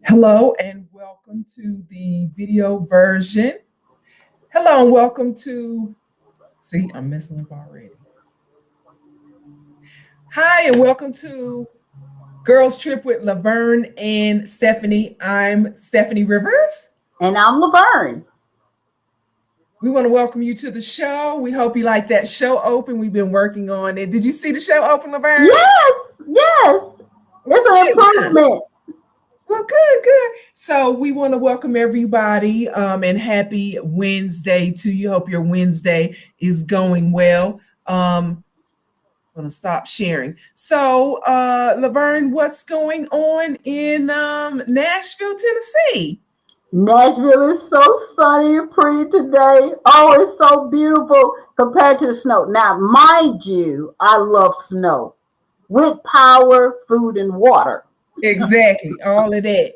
Hello and welcome to the video version. Hello and welcome to, see, I'm messing up already. Hi and welcome to Girls Trip with LaVerne and Steffanie. I'm Steffanie Rivers. And I'm LaVerne. We want to welcome you to the show. We hope you like that show open. We've been working on it. Did you see the show open, LaVerne? Yes. It was It's an cute, huh? improvement. Well, good. So we want to welcome everybody and happy Wednesday to you. Hope your Wednesday is going well. I'm going to stop sharing. So, LaVerne, what's going on in Nashville, Tennessee? Nashville is so sunny and pretty today. Oh, it's so beautiful compared to the snow. Now, mind you, I love snow with power, food, and water. Exactly, all of that.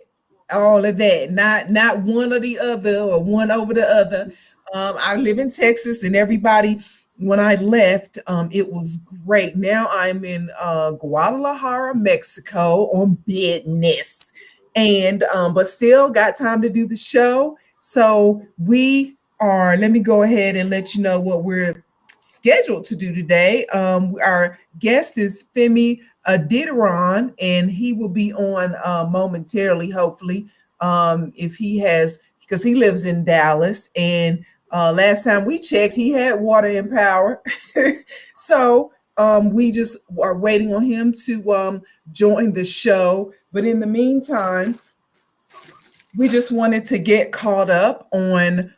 Not one or the other or one over the other. I live in Texas, and everybody, when I left, it was great. Now I'm in Guadalajara, Mexico, on business, and but still got time to do the show. So we are. Let me go ahead and let you know what we're scheduled to do today. Our guest is Femi Dideron, and he will be on momentarily, hopefully, if he has, because he lives in Dallas. And last time we checked, he had water and power. So we just are waiting on him to join the show. But in the meantime, we just wanted to get caught up on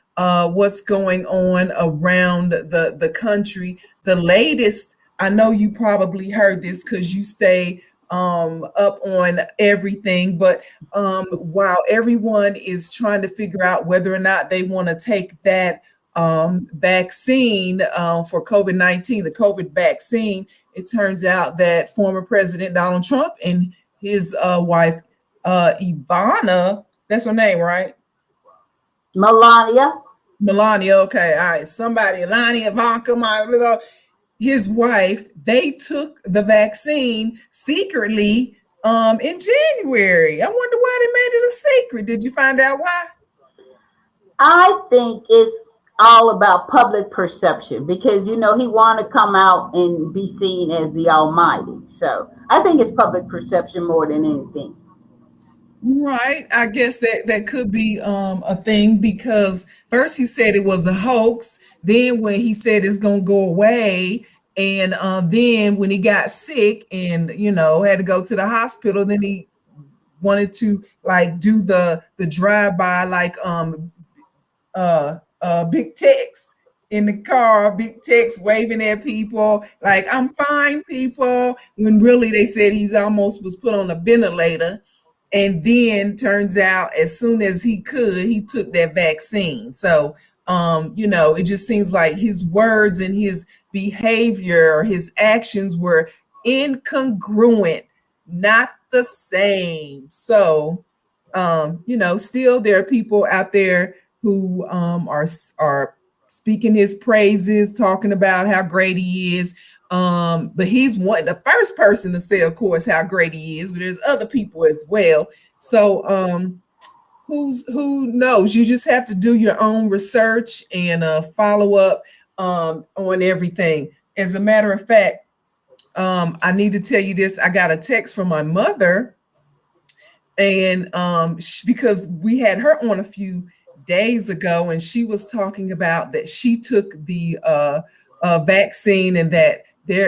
what's going on around the country. The latest, I know you probably heard this because you stay up on everything, but while everyone is trying to figure out whether or not they want to take that vaccine for COVID-19, the COVID vaccine, it turns out that former President Donald Trump and his wife, Ivana, that's her name, right? Melania. Melania. Okay, all right. Somebody, Melania, Ivanka, his wife, they took the vaccine secretly in January. I wonder why they made it a secret. Did you find out why? I think it's all about public perception because, he want to come out and be seen as the Almighty. So I think it's public perception more than anything. Right. I guess that could be a thing because first he said it was a hoax. Then when he said it's gonna go away, and then when he got sick and had to go to the hospital, then he wanted to like do the drive by like big text in the car, big text waving at people like I'm fine, people. When really they said he's almost was put on a ventilator. And then turns out as soon as he could, he took that vaccine. So it just seems like his words and his behavior or his actions were incongruent, not the same. So still there are people out there who are speaking his praises, talking about how great he is. But he's the first person to say, of course, how great he is, but there's other people as well. So who knows? You just have to do your own research and follow up on everything. As a matter of fact, I need to tell you this. I got a text from my mother, and because we had her on a few days ago, and she was talking about that she took the vaccine and that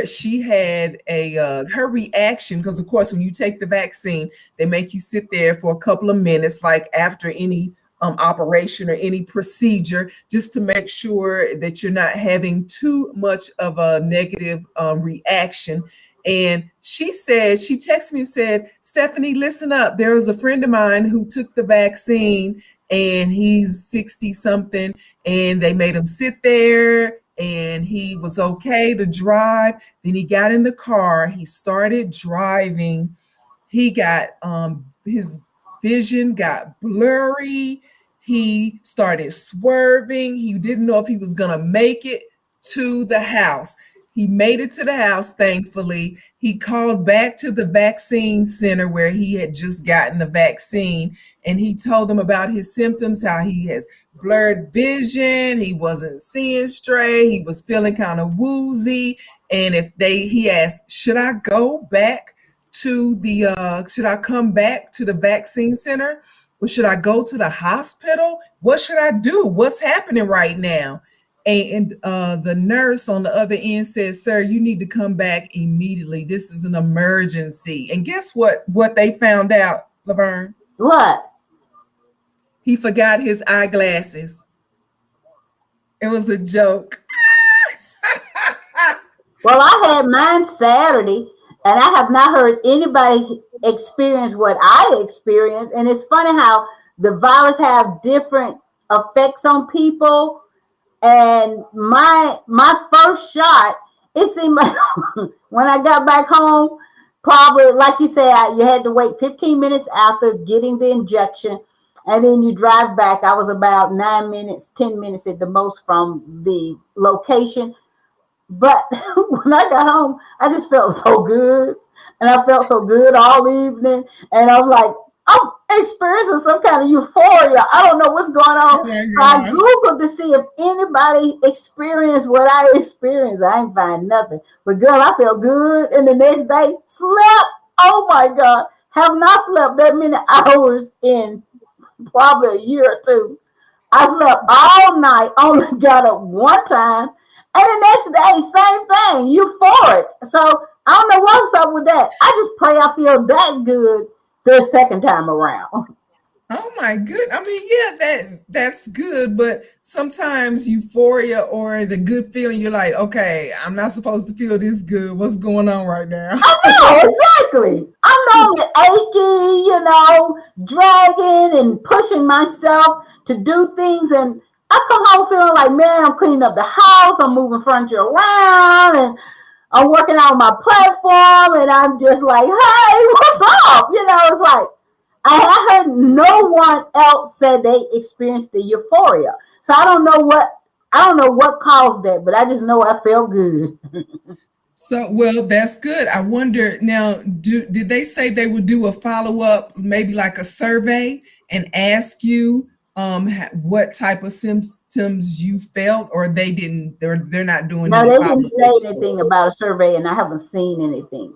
she had her reaction, because of course when you take the vaccine they make you sit there for a couple of minutes like after any operation or any procedure, just to make sure that you're not having too much of a negative reaction. And she texted me and said, Stephanie, listen up. There was a friend of mine who took the vaccine and he's 60 something, and they made him sit there and he was okay to drive. Then he got in the car, he started driving. He got his vision got blurry. He started swerving. He didn't know if he was going to make it to the house. He made it to the house, thankfully. He called back to the vaccine center where he had just gotten the vaccine, and he told them about his symptoms, how he has blurred vision, he wasn't seeing straight, he was feeling kind of woozy. And he asked, should I go back to should I come back to the vaccine center? Or should I go to the hospital? What should I do? What's happening right now? And the nurse on the other end said, sir, you need to come back immediately. This is an emergency. And guess what they found out, LaVerne? What? He forgot his eyeglasses. It was a joke. Well, I had mine Saturday, and I have not heard anybody experience what I experienced. And it's funny how the virus have different effects on people. And my first shot, it seemed like when I got back home, probably like you said, you had to wait 15 minutes after getting the injection, and then you drive back. I was about 9 minutes, 10 minutes at the most from the location. But when I got home, I just felt so good. And I felt so good all evening. And I'm like, I'm experiencing some kind of euphoria. I don't know what's going on. So I Googled to see if anybody experienced what I experienced. I ain't find nothing. But girl, I felt good. And the next day, slept. Oh my God. Have not slept that many hours in probably a year or two. I slept all night, only got up one time. And the next day, same thing, euphoric. So I don't know what's up with that. I just pray I feel that good the second time around. Oh my good. I mean, yeah, that's good, but sometimes euphoria or the good feeling, you're like, okay, I'm not supposed to feel this good. What's going on right now? I know, exactly. I'm only achy, dragging and pushing myself to do things, and I come home feeling like, man, I'm cleaning up the house, I'm moving furniture around, and I'm working out on my platform, and I'm just like, hey, what's up? It's like, I heard no one else said they experienced the euphoria. So I don't know what caused that, but I just know I felt good. So, well, that's good. I wonder now, did they say they would do a follow-up, maybe like a survey, and ask you what type of symptoms you felt, or they didn't? They're not doing. No, they didn't say anything about a survey, and I haven't seen anything.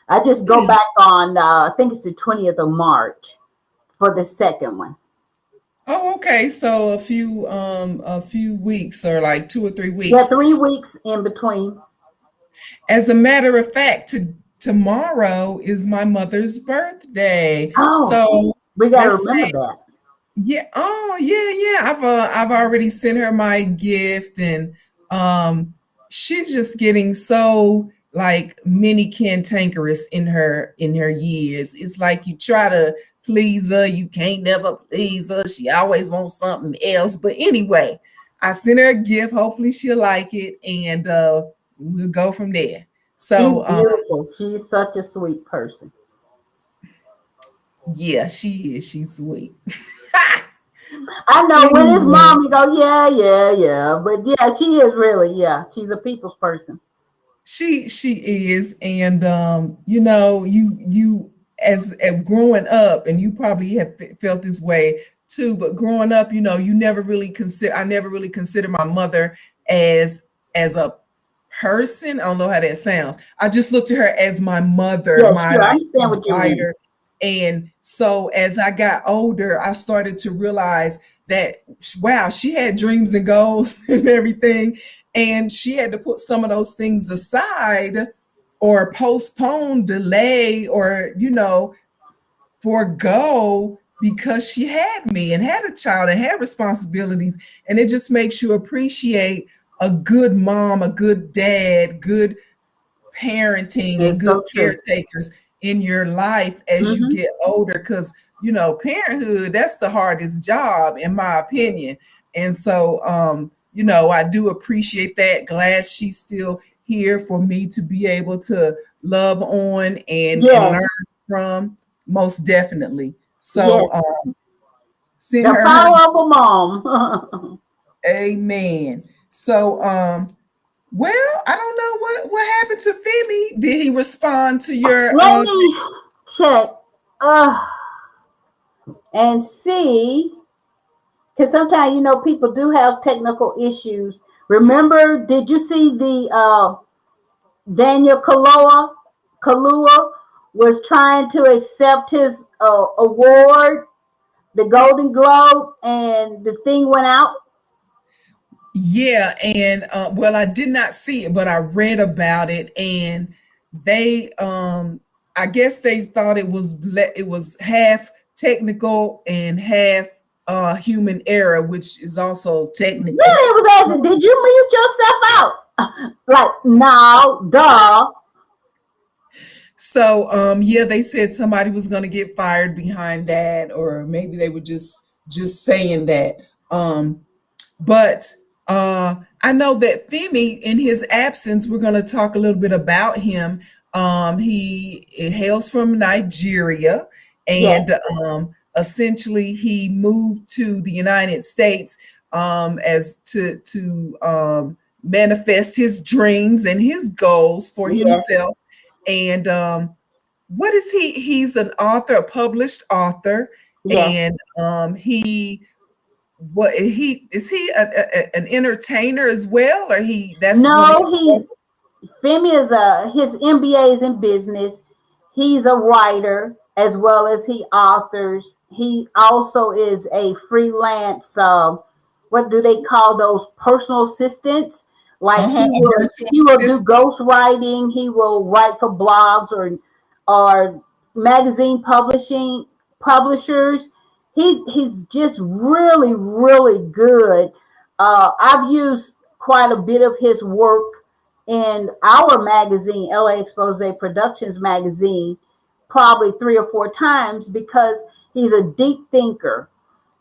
I just go back on, I think it's the 20th of March for the second one. Oh, okay. So a few weeks, or like 2 or 3 weeks. Yeah, 3 weeks in between. As a matter of fact, tomorrow is my mother's birthday. Oh, so we got to remember that. Yeah. Oh, yeah. I've already sent her my gift, and she's just getting so like mini cantankerous in her years. It's like you try to please her, you can't never please her. She always wants something else. But anyway, I sent her a gift. Hopefully she'll like it, and we'll go from there. So she's beautiful. She's such a sweet person. Yeah, she is. She's sweet. I know when his mom, you go, yeah. But yeah, she is really, she's a people's person. She is. And you as growing up, and you probably have felt this way too, but growing up, I never really consider my mother as a person. I don't know how that sounds. I just looked at her as my mother, I understand what you mean. And so as I got older, I started to realize that, wow, she had dreams and goals and everything. And she had to put some of those things aside, or postpone, delay, or, forego, because she had me and had a child and had responsibilities. And it just makes you appreciate a good mom, a good dad, good parenting, and good caretakers in your life as you get older, because parenthood, that's the hardest job in my opinion. And so I do appreciate that. Glad she's still here for me to be able to love on and learn from, most definitely. So send the her power of a mom. Amen. So Well, I don't know what happened to Femi. Did he respond to your Let me check uh, and see, because sometimes people do have technical issues. Remember, did you see the Daniel Kalua was trying to accept his award, the Golden Globe, and the thing went out. Yeah, and well, I did not see it, but I read about it, and they, I guess they thought it was half technical and half human error, which is also technical. Really, it was asking, did you mute yourself out? Like, no, duh. So, yeah, they said somebody was going to get fired behind that, or maybe they were just saying that. But I know that Femi, in his absence, we're going to talk a little bit about him. He hails from Nigeria, Yes, and essentially he moved to the United States as to manifest his dreams and his goals for yes, himself. And what is he? He's an author, a published author, yes. and he what he is he an entertainer as well, or he that's one of No, his. Femi is his MBA is in business. He's a writer as well as he authors. He also is a freelance. What do they call those personal assistants? Like Uh-huh, a virtual he will do assistant. ghost writing. He will write for blogs or magazine publishers. He's just really good. I've used quite a bit of his work in our magazine, LA Expose Productions magazine, probably 3 or 4 times because he's a deep thinker.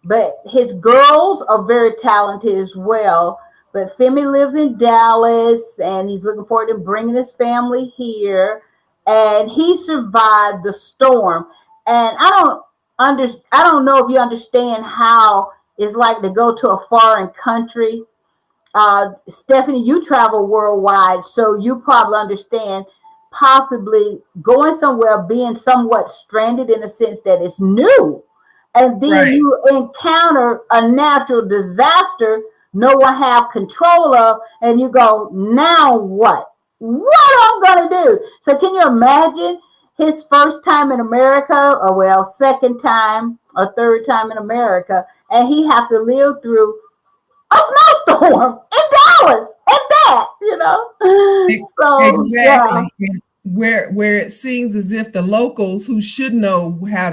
But his girls are very talented as well. But Femi lives in Dallas and he's looking forward to bringing his family here. And he survived the storm. And I don't know if you understand how it's like to go to a foreign country. Steffanie, you travel worldwide, so you probably understand possibly going somewhere, being somewhat stranded in a sense that it's new. And then Right. you encounter a natural disaster no one have control of, and you go, now what? What am I going to do? So can you imagine his first time in America, or well, second time or third time in America, and he have to live through a snowstorm in Dallas at that. So yeah, Exactly. And where it seems as if the locals who should know how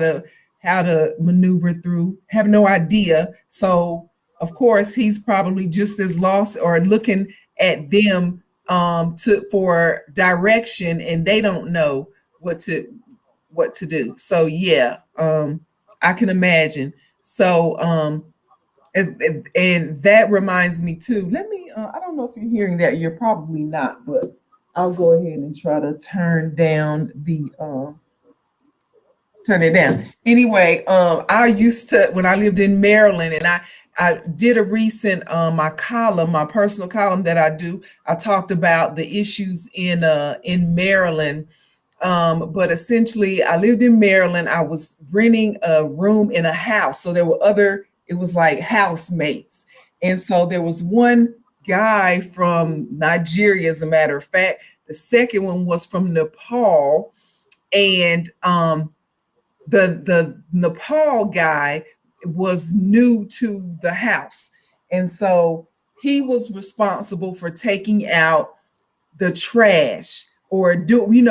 to maneuver through have no idea. So of course he's probably just as lost or looking at them to for direction, and they don't know what to do. So yeah, I can imagine. So as, and that reminds me too. Let me. I don't know if you're hearing that. You're probably not, but I'll go ahead and try to turn it down. Anyway, I used to when I lived in Maryland, and I did a recent my personal column that I do. I talked about the issues in Maryland. But essentially, I lived in Maryland. I was renting a room in a house, so there were other. It was like housemates, and so there was one guy from Nigeria, as a matter of fact. The second one was from Nepal, and the Nepal guy was new to the house, and so he was responsible for taking out the trash, or do we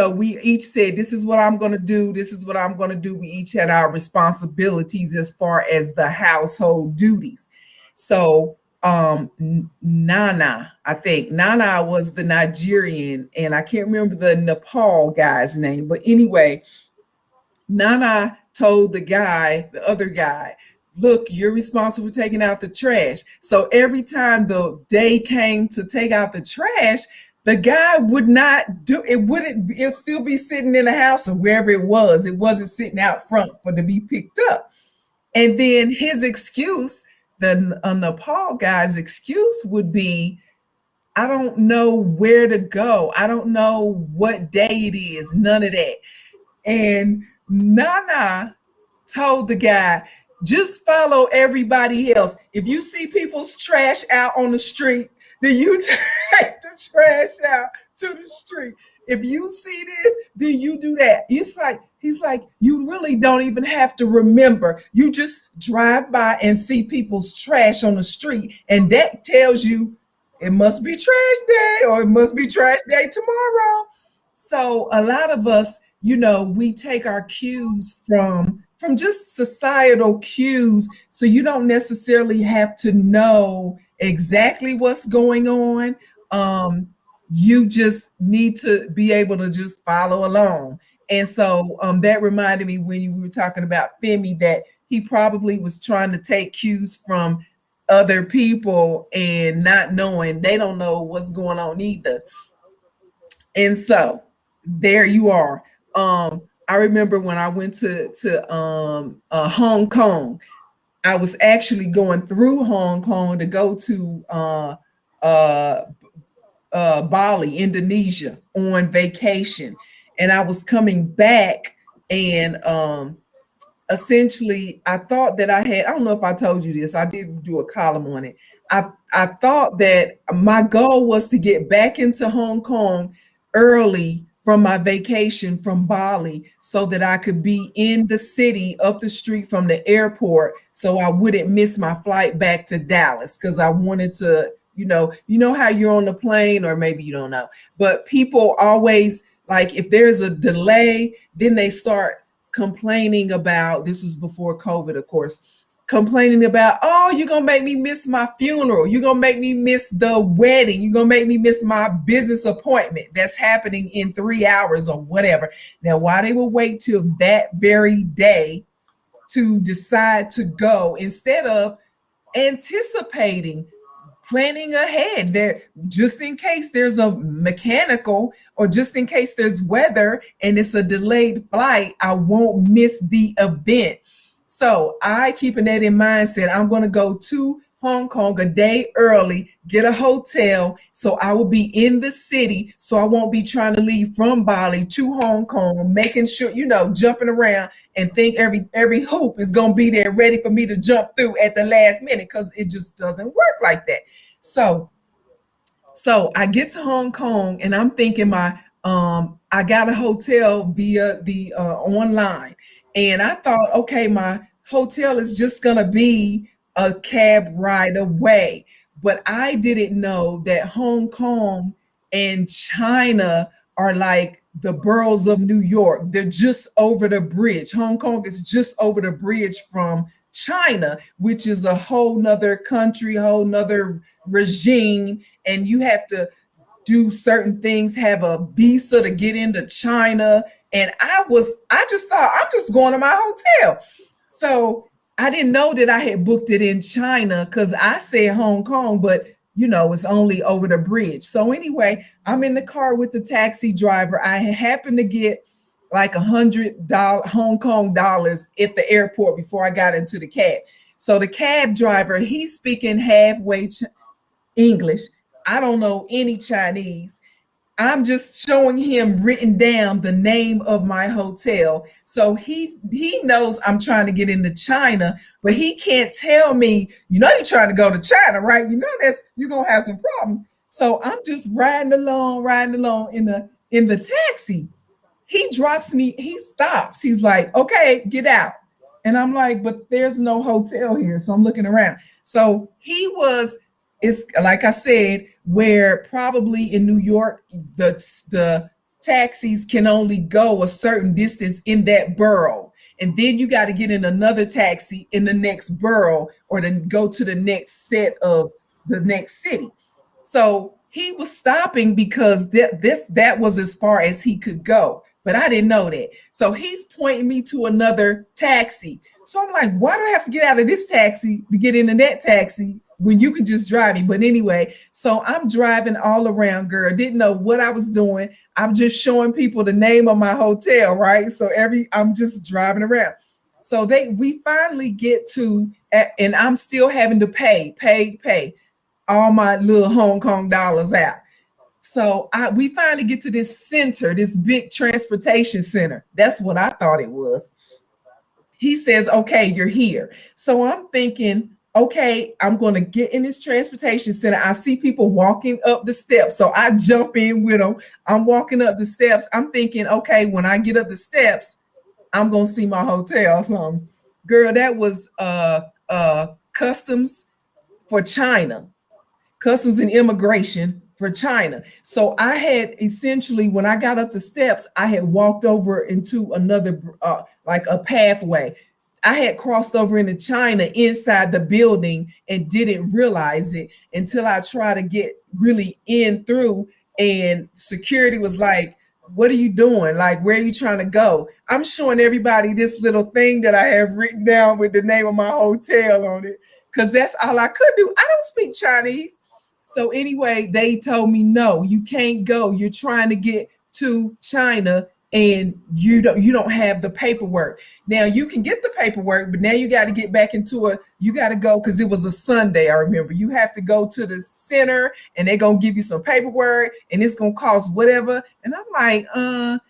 each said, this is what I'm going to do, this is what I'm going to do. We each had our responsibilities as far as the household duties. So Nana, I think Nana was the Nigerian, and I can't remember the Nepal guy's name, but anyway, Nana told the other guy, look, you're responsible for taking out the trash. So every time the day came to take out the trash, the guy would not do it, it'd still be sitting in the house or wherever it was. It wasn't sitting out front for to be picked up. And then his excuse, the Nepal guy's excuse would be, I don't know where to go. I don't know what day it is. None of that. And Nana told the guy, just follow everybody else. If you see people's trash out on the street, then you take the trash out to the street. If you see this, then you do that. He's like, you really don't even have to remember. You just drive by and see people's trash on the street, and that tells you it must be trash day or it must be trash day tomorrow. So a lot of us, we take our cues from just societal cues. So you don't necessarily have to know exactly what's going on. Um, you just need to be able to just follow along. And so that reminded me when you were talking about Femi that he probably was trying to take cues from other people and not knowing they don't know what's going on either. And so there you are. I remember when I went to Hong Kong. I was actually going through Hong Kong to go to uh, Bali, Indonesia, on vacation, and I was coming back, and essentially I thought that I don't know if I told you this, I did do a column on it. I thought that my goal was to get back into Hong Kong early from my vacation from Bali so that I could be in the city up the street from the airport so I wouldn't miss my flight back to Dallas, because I wanted to, you know how you're on the plane, or maybe you don't know, but people always, like, if there's a delay, then they start complaining about, this was before COVID, of course, complaining about, oh, you're gonna make me miss my funeral, you're gonna make me miss the wedding, you're gonna make me miss my business appointment that's happening in 3 hours or whatever. Now, why they will wait till that very day to decide to go instead of anticipating, planning ahead there, just in case there's a mechanical, or just in case there's weather and it's a delayed flight, I won't miss the event. So I, keeping that in mind, said I'm going to go to Hong Kong a day early, get a hotel, so I will be in the city, so I won't be trying to leave from Bali to Hong Kong, making sure, jumping around and think every hoop is going to be there ready for me to jump through at the last minute, because it just doesn't work like that. So I get to Hong Kong and I'm thinking I got a hotel via the online, and I thought, okay, my hotel is just gonna be a cab ride away. But I didn't know that Hong Kong and China are like the boroughs of New York. They're just over the bridge. Hong Kong is just over the bridge from China, which is a whole nother country, whole nother regime, and you have to do certain things, have a visa to get into China. And I just thought, I'm just going to my hotel. So I didn't know that I had booked it in China, because I said Hong Kong, but it's only over the bridge. So anyway, I'm in the car with the taxi driver. I happened to get like $100 Hong Kong dollars at the airport before I got into the cab. So the cab driver, he's speaking halfway English. I don't know any Chinese. I'm just showing him written down the name of my hotel. So he knows I'm trying to get into China, but he can't tell me, you're trying to go to China, right? You're gonna have some problems. So I'm just riding along in the taxi. He drops me, he stops. He's like, okay, get out. And I'm like, but there's no hotel here. So I'm looking around. So it's like I said, where probably in New York, the taxis can only go a certain distance in that borough. And then you got to get in another taxi in the next borough, or then go to the next set of the next city. So he was stopping because that was as far as he could go. But I didn't know that. So he's pointing me to another taxi. So I'm like, why do I have to get out of this taxi to get into that taxi when you can just drive me? But anyway, so I'm driving all around, girl. Didn't know what I was doing. I'm just showing people the name of my hotel, right? So I'm just driving around. So we finally get to, and I'm still having to pay. all my little Hong Kong dollars out. So we finally get to this center, this big transportation center. That's what I thought it was. He says, okay, you're here. So I'm thinking, okay, I'm going to get in this transportation center. I see people walking up the steps. So I jump in with them. I'm walking up the steps. I'm thinking, okay, when I get up the steps, I'm going to see my hotel. So, girl, that was customs for China, customs and immigration for China. So I had essentially, when I got up the steps, I had walked over into another, like a pathway. I had crossed over into China inside the building and didn't realize it until I tried to get really in through. And security was like, what are you doing? Like, where are you trying to go? I'm showing everybody this little thing that I have written down with the name of my hotel on it, because that's all I could do. I don't speak Chinese. So anyway, they told me, no, you can't go. You're trying to get to China and you don't have the paperwork. Now you can get the paperwork, but now you got to get back into you got to go, because it was a Sunday. I remember you have to go to the center and they're going to give you some paperwork and it's going to cost whatever. And I'm like, I'm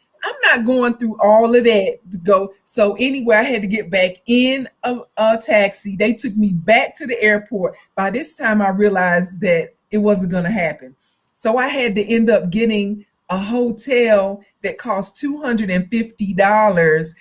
not going through all of that to go. So anyway, I had to get back in a taxi. They took me back to the airport. By this time, I realized that it wasn't going to happen. So I had to end up getting a hotel that cost $250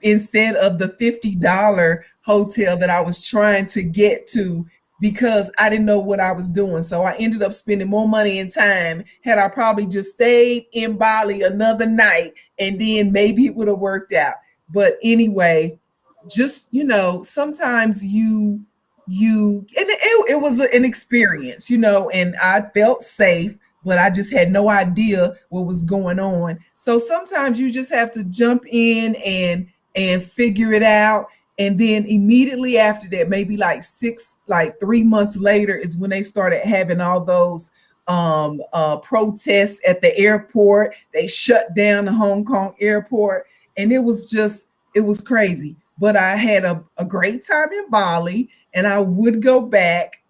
instead of the $50 hotel that I was trying to get to, because I didn't know what I was doing. So I ended up spending more money and time. Had I probably just stayed in Bali another night, and then maybe it would have worked out. But anyway, just, sometimes it was an experience, and I felt safe, but I just had no idea what was going on. So sometimes you just have to jump in and figure it out. And then immediately after that, maybe like 3 months later, is when they started having all those protests at the airport. They shut down the Hong Kong airport, and it was crazy. But I had a great time in Bali, and I would go back.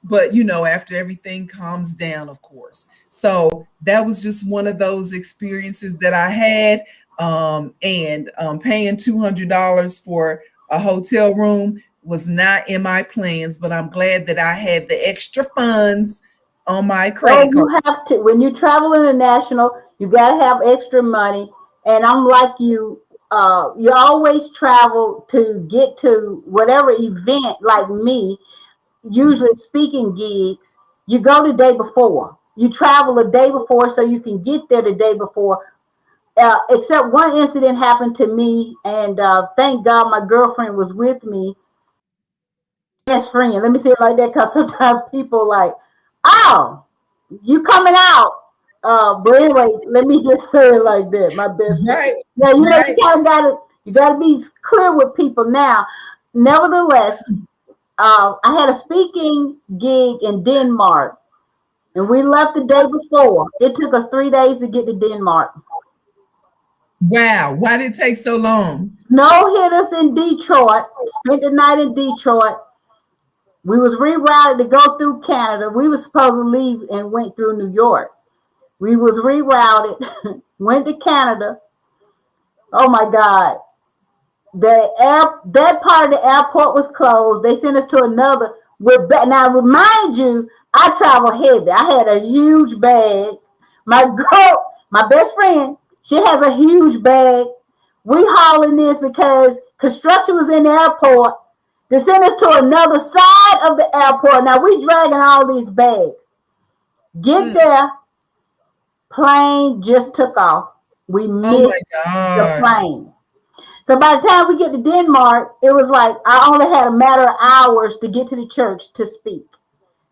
But after everything calms down, of course. So that was just one of those experiences that I had. And paying $200 for a hotel room was not in my plans, but I'm glad that I had the extra funds on my credit card. You have to, when you travel international, you got to have extra money. And I'm like you always travel to get to whatever event. Like me, usually speaking gigs, you go the day before. You travel the day before so you can get there the day before. Except one incident happened to me, and thank God my girlfriend was with me. Best friend, let me say it like that, because sometimes people like, oh, you coming out. But anyway, let me just say it like that. My best friend. Yeah, you kind of gotta be clear with people now. Nevertheless, I had a speaking gig in Denmark, and we left the day before. It took us 3 days to get to Denmark. Wow, why did it take so long? Snow hit us in Detroit. Spent the night in Detroit. We was rerouted to go through Canada. We were supposed to leave and went through New York. We was rerouted, went to Canada. Oh my God. That part of the airport was closed. They sent us to another. Now, remind you, I travel heavy. I had a huge bag. My best friend, she has a huge bag. We hauling this because construction was in the airport. They sent us to another side of the airport. Now we dragging all these bags. Get there. Plane just took off. We missed the plane. So by the time we get to Denmark, it was like I only had a matter of hours to get to the church to speak.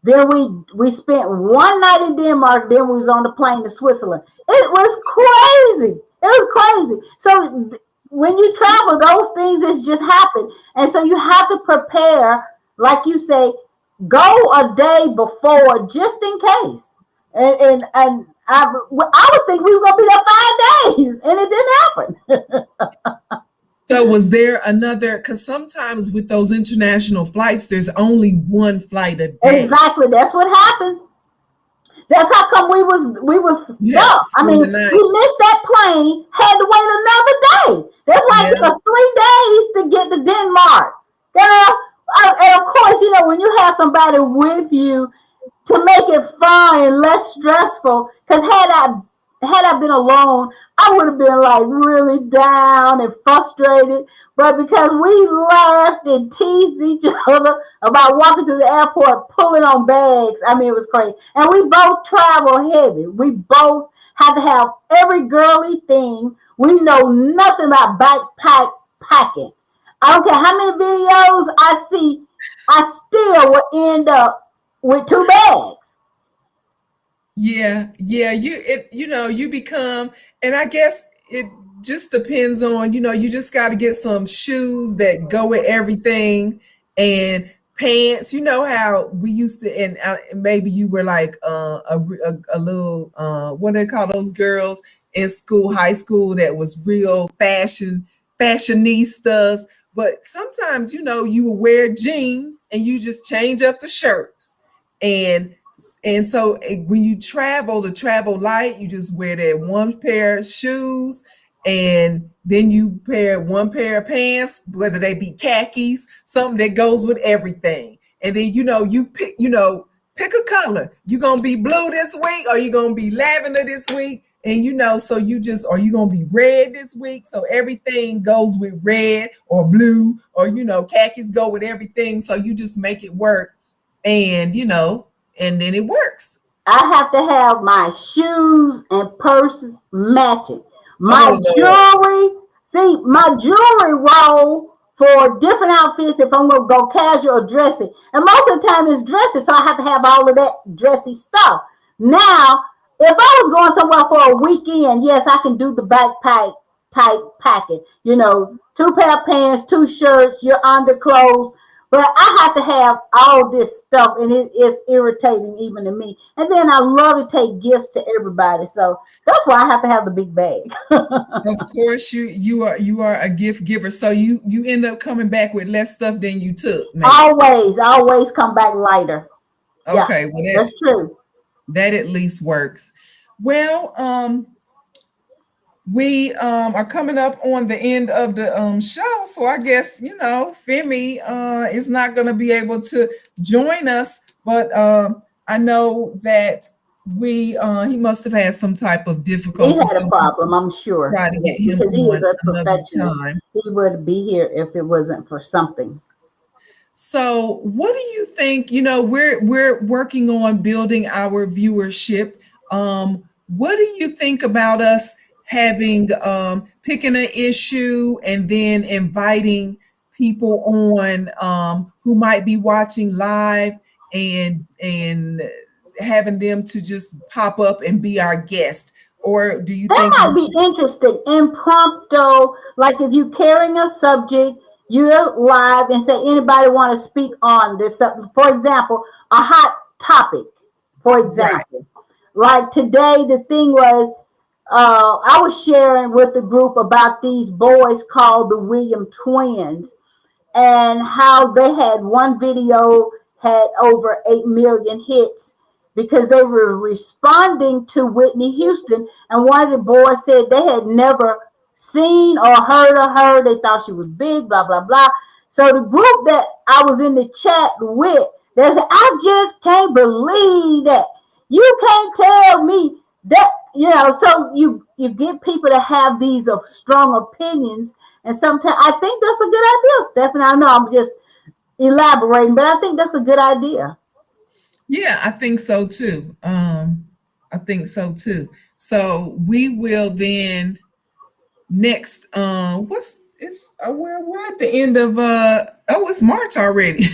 Then we spent one night in Denmark. Then we was on the plane to Switzerland. It was crazy. It was crazy. So when you travel, those things just happen. And so you have to prepare, like you say, go a day before just in case. And I was thinking we were going to be there 5 days, and it didn't happen. So was there another, because sometimes with those international flights, there's only one flight a day. Exactly. That's what happened. That's how come we was You have to stuck. I spend mean, the we night. missed that plane, had to wait another day. That's why it Yeah. took us 3 days to get to Denmark. Girl, and of course, when you have somebody with you to make it fun and less stressful. Because had I been alone, I would have been like really down and frustrated. But because we laughed and teased each other about walking to the airport, pulling on bags, I mean, it was crazy. And we both travel heavy. We both have to have every girly thing. We know nothing about backpack packing. I don't care how many videos I see, I still will end up with 2 bags. Yeah, yeah, you become, and I guess it just depends on, you just got to get some shoes that go with everything, and pants. You know how we used to, and maybe you were like a little what do they call those girls in school, high school, that was real fashionistas. But sometimes, you will wear jeans and you just change up the shirts, and so when you travel, to travel light, you just wear that one pair of shoes, and then you pair one pair of pants, whether they be khakis, something that goes with everything. And then you pick a color. You gonna be blue this week, or you gonna be lavender this week, and so are you gonna be red this week? So everything goes with red or blue, or khakis go with everything. So you just make it work, and and then it works. I have to have my shoes and purses matching. My Oh Lord. jewelry, see, my jewelry roll for different outfits if I'm going to go casual or dressy. And most of the time it's dressy, so I have to have all of that dressy stuff. Now, if I was going somewhere for a weekend, yes, I can do the backpack type packing. 2 pair of pants, 2 shirts, your underclothes. But I have to have all this stuff, and it is irritating even to me. And then I love to take gifts to everybody, so that's why I have to have the big bag. Of course, you are a gift giver, so you end up coming back with less stuff than you took, maybe. Always come back lighter. Yeah, Okay, well that's true. that at least works. Well, we are coming up on the end of the show, so I guess Femi is not going to be able to join us, but I know that we he must have had some type of He difficulty, had so a we problem, I'm sure. try to Yeah, get him because he is on a another perfectionist. time. He would be here if it wasn't for something. So, what do you think? We're working on building our viewership. What do you think about us having picking an issue and then inviting people on who might be watching live, and having them to just pop up and be our guest? Or do you That think we might be should? interesting. Impromptu, like if you're carrying a subject, you're live and say anybody want to speak on this subject. For example, a hot topic. For Right. example, like today, the thing was I was sharing with the group about these boys called the William twins, and how they had one video had over 8 million hits because they were responding to Whitney Houston. And one of the boys said they had never seen or heard of her. They thought she was big, blah, blah, blah. So the group that I was in the chat with, they said, I just can't believe that. You can't tell me that, so you get people to have these strong opinions, and sometimes I think that's a good idea, Stephanie. I know I'm just elaborating, but I think that's a good idea. Yeah, I think so too. I think so too. So we will then next. What's it's we're at the end of it's March already.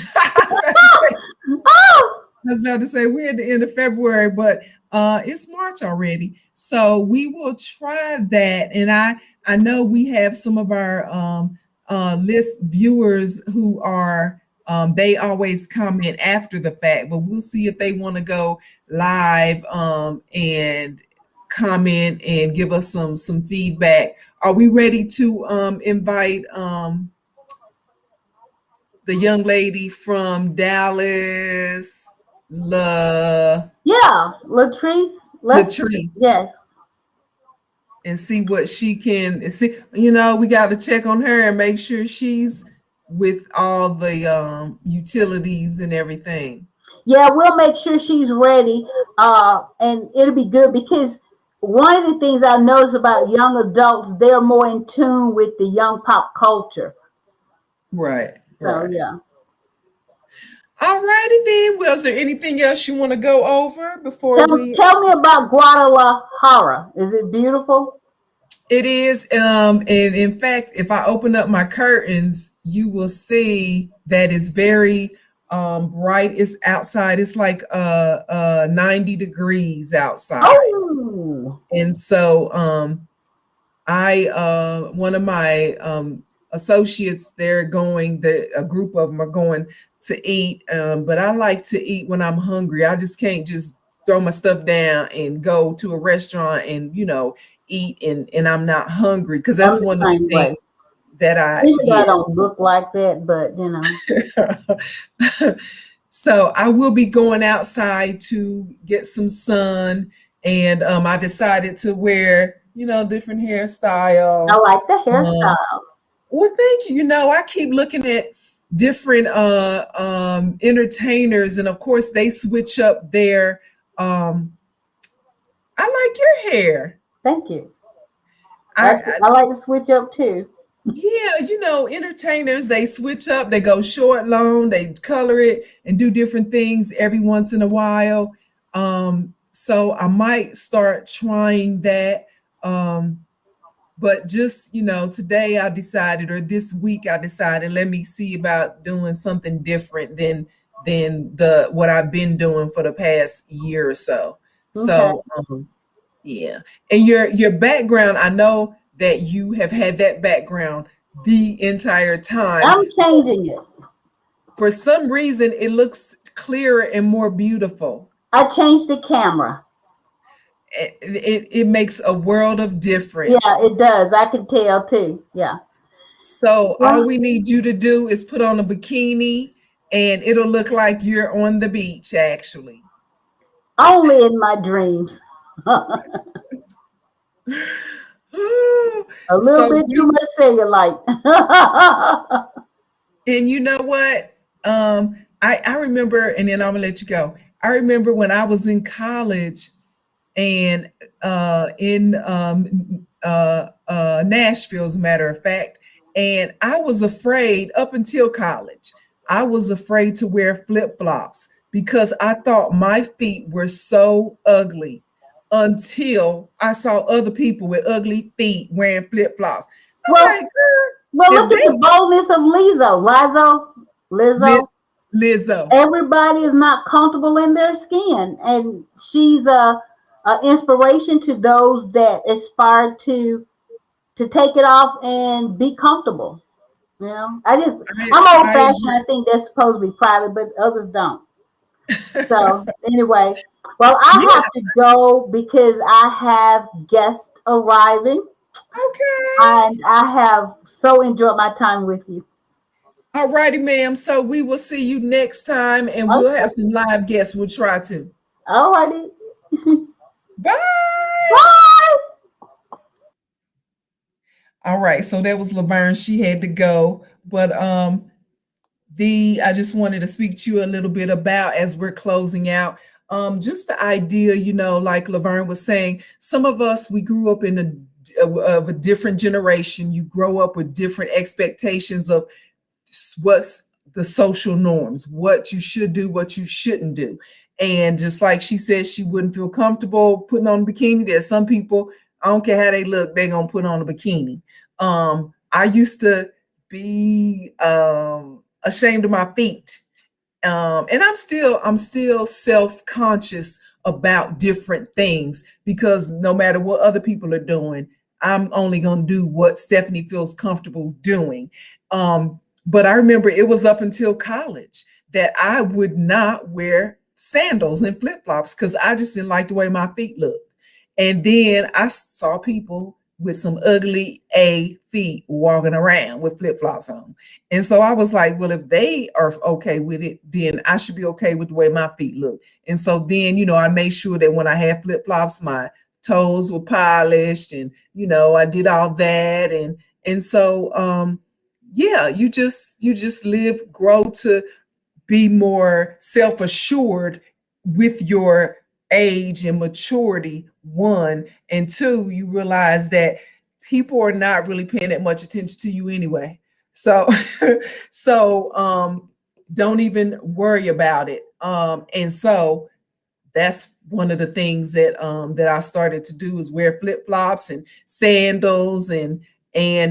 Oh, I was about to say we're at the end of February, but it's March already. So we will try that. And I know we have some of our list viewers who are they always comment after the fact, but we'll see if they want to go live and comment and give us some feedback. Are we ready to invite the young lady from Dallas, Yeah, Latrice. Let's. Latrice, Yes. and see what she can and see? You know, we got to check on her and make sure she's with all the utilities and everything. Yeah, we'll make sure she's ready. And it'll be good because one of the things I notice about young adults, they're more in tune with the young pop culture. Right, So right. yeah. All righty then. Well, is there anything else you want to go over before we? Tell me about Guadalajara. Is it beautiful? It is, and in fact, if I open up my curtains, you will see that it's very bright. It's outside. It's like 90 degrees outside, Oh, and so I one of my associates, they're going. A group of them are going to eat, but I like to eat when I'm hungry. I just can't just throw my stuff down and go to a restaurant and eat and I'm not hungry because I'm that's the one of the same way. things that I Even though I yes. don't look like that, but you know. So I will be going outside to get some sun, and I decided to wear different I hairstyle. like the Um, hairstyle. well, thank you. I keep looking at different entertainers, and of course they switch up their. I like your hair. Thank you. I I like to switch up too. Yeah, entertainers, they switch up, they go short, long, they color it and do different things every once in a while. So I might start trying that. But just, today I decided, or this week I decided, let me see about doing something different than the what I've been doing for the past year or so. Okay. So yeah. And your background, I know that you have had that background the entire time. I'm changing it. For some reason, it looks clearer and more beautiful. I changed the camera. It makes a world of Yeah, difference. it does. I can tell too. Yeah. So all Well, we need you to do is put on a bikini and it'll look like you're on the beach actually. only in my dreams. A little So bit too we much cellulite. And you know what? I remember, and then I'm gonna let you go. I remember when I was in college and in Nashville, as a matter of fact, and I was afraid up until college. I was afraid to wear flip flops because I thought my feet were so ugly until I saw other people with ugly feet wearing flip flops. I'm well, like, girl, well, if look at the they boldness of Li- Lizzo. Lizzo. Everybody is not comfortable in their skin, and she's a inspiration to those that aspire to take it off and be comfortable. You know, I'm old I fashioned. agree. I think that's supposed to be private, but others don't. So anyway, well, I Yeah. have to go because I have guests arriving, Okay. and I have so enjoyed my time with you. All righty, ma'am. So we will see you next time and we'll have Okay, some live guests. We'll try to. all righty. Bye. Bye. All right. So that was Laverne. She had to go. But the I just wanted to speak to you a little bit about as we're closing out. Just the idea, like Laverne was saying, some of us we grew up in of a different generation. You grow up with different expectations of what's the social norms, what you should do, what you shouldn't do. And just like she said, she wouldn't feel comfortable putting on a bikini. There's some people, I don't care how they look, they're gonna put on a bikini. I used to be ashamed of my feet. And I'm still self-conscious about different things because no matter what other people are doing, I'm only going to do what Stephanie feels comfortable doing. But I remember it was up until college that I would not wear sandals and flip-flops because I just didn't like the way my feet looked. And then I saw people with some ugly A feet walking around with flip flops on. And so I was like, well, if they are okay with it, then I should be okay with the way my feet look. And so then, I made sure that when I had flip flops, my toes were polished, and I did all that. And so yeah, you just live, grow to be more self-assured with your age and maturity, one. And two, you realize that people are not really paying that much attention to you anyway. So so don't even worry about it. And so that's one of the things that I started to do, is wear flip flops and sandals. And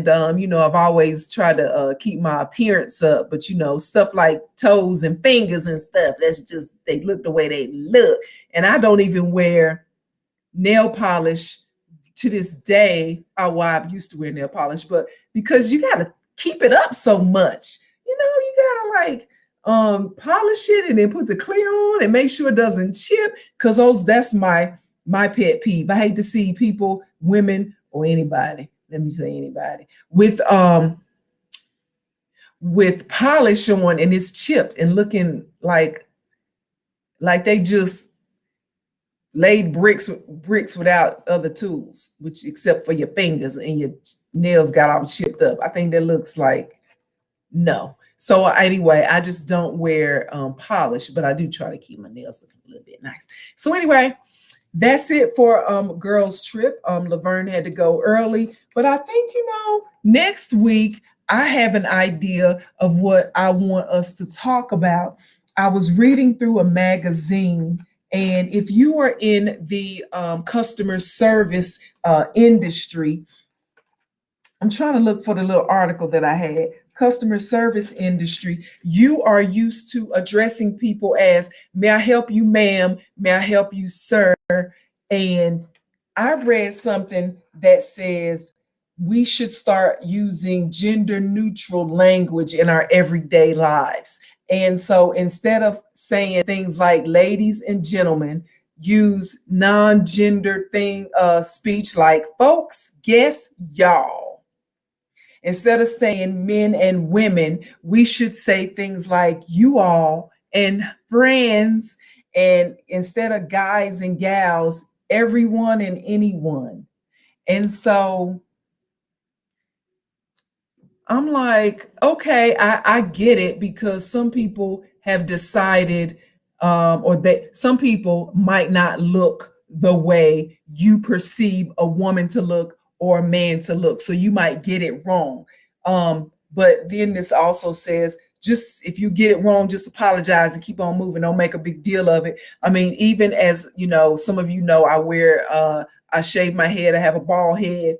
I've always tried to keep my appearance up, but stuff like toes and fingers and stuff, that's just, they look the way they look. And I don't even wear nail polish to this day. Oh, well, I used to wear nail polish, but because you got to keep it up so much, you got to like polish it and then put the clear on and make sure it doesn't chip, because that's my pet peeve. I hate to see people, women or anybody, let me say anybody, with polish on and it's chipped and looking like they just laid bricks without other tools, which except for your fingers, and your nails got all chipped up. I think that looks like, no. So anyway, I just don't wear polish, but I do try to keep my nails looking a little bit nice. So anyway, that's it for girls trip. LaVerne had to go early, but I think next week I have an idea of what I want us to talk about. I was reading through a magazine, and if you are in the customer service industry, I'm trying to look for the little article that I had. Customer service industry, you are used to addressing people as, may I help you, ma'am? May I help you, sir? And I read something that says we should start using gender neutral language in our everyday lives. And so instead of saying things like ladies and gentlemen, use non-gender speech like folks, guess, y'all. Instead of saying men and women, we should say things like you all and friends. And instead of guys and gals, everyone and anyone. And so I'm like, okay, I get it, because some people have decided, or that some people might not look the way you perceive a woman to look or a man to look. So you might get it wrong. But then this also says, just if you get it wrong, just apologize and keep on moving. Don't make a big deal of it. I mean, even as some of I shave my head, I have a bald head.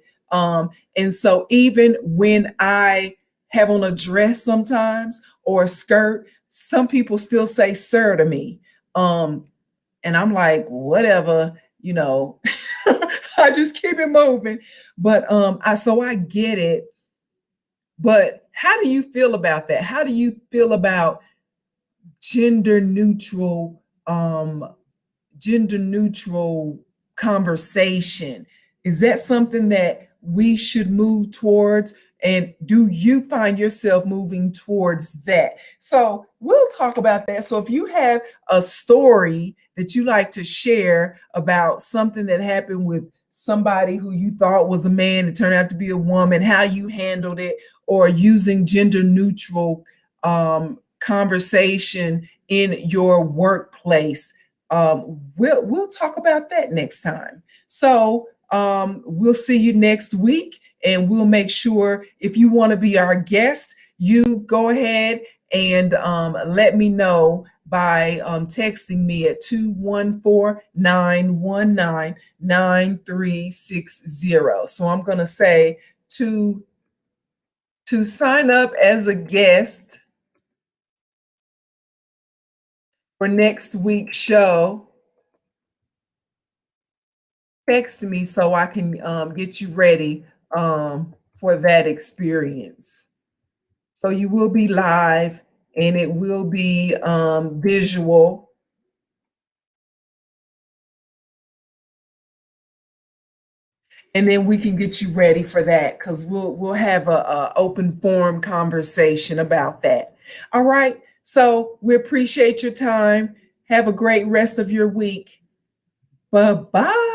And so even when I have on a dress sometimes or a skirt, some people still say sir to me. And I'm like, whatever, I just keep it moving. But I get it. But how do you feel about that? How do you feel about gender neutral um gender neutral conversation? Is that something that we should move towards? And do you find yourself moving towards that? So we'll talk about that. So if you have a story that you like to share about something that happened with somebody who you thought was a man, it turned out to be a woman, how you handled it, or using gender neutral conversation in your workplace, we'll talk about that next time. So we'll see you next week, and we'll make sure, if you want to be our guest, you go ahead and let me know by texting me at 214-919-9360. So I'm going to say to sign up as a guest for next week's show, text me so I can get you ready for that experience. So you will be live, and it will be visual. and then we can get you ready for that because we'll have a open forum conversation about that. All right. So we appreciate your time. Have a great rest of your week. Bye bye.